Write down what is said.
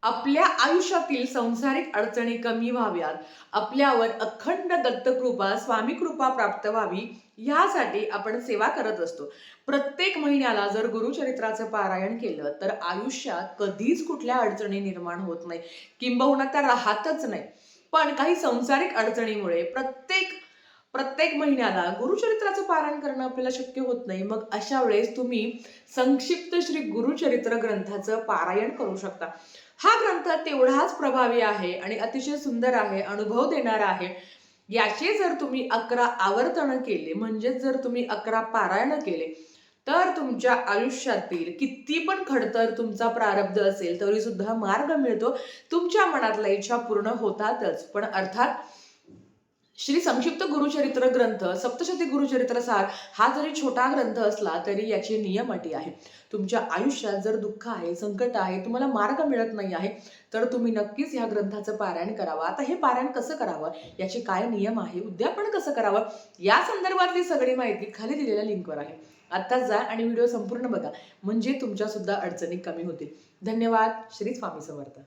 आपल्या आयुष्यातील संसारिक अडचणी कमी व्हाव्यात, आपल्यावर अखंड दत्तकृपा, स्वामी कृपा प्राप्त व्हावी, ह्यासाठी आपण सेवा करत असतो. प्रत्येक महिन्याला जर गुरुचरित्राचं पारायण केलं, तर आयुष्यात कधीच कुठल्या अडचणी निर्माण होत नाही, किंबहुना त्या राहतच नाही. पण काही संसारिक अडचणीमुळे प्रत्येक प्रत्येक महिन्याला गुरुचरित्राचं पारायण करणं आपल्याला शक्य होत नाही. मग अशा वेळेस तुम्ही संक्षिप्त श्री गुरुचरित्र ग्रंथाचं पारायण करू शकता. हा ग्रंथ तेवढाच प्रभावी आहे आणि अतिशय सुंदर आहे, अनुभव देणारा आहे. याचे जर तुम्ही 11 आवर्तन केले, म्हणजेच जर तुम्ही 11 पारायण केले, तर तुमच्या आयुष्यातील किती पण खडतर तुमचा प्रारब्ध असेल, तरी सुद्धा मार्ग मिळतो. तुमच्या मनातल्या इच्छा पूर्ण होतातच. पण अर्थात श्री संक्षिप्त गुरुचरित्र ग्रंथ, सप्तशती गुरुचरित्र सार हा जरी छोटा ग्रंथ असला तरी याचे नियम अटी आहे. तुमच्या आयुष्यात जर दुःख आहे, संकट आहे, तुम्हाला मार्ग मिळत नाही आहे, तर तुम्ही नक्कीच ह्या ग्रंथाचं पारायण करावं. आता हे पारायण कसं करावं, याचे काय नियम आहे, उद्यापन कसं करावं, या संदर्भातली सगळी माहिती खाली दिलेल्या लिंकवर आहे. आत्ताच जा आणि व्हिडिओ संपूर्ण बघा, म्हणजे तुमच्या सुद्धा अडचणी कमी होतील. धन्यवाद. श्री स्वामी समर्थ.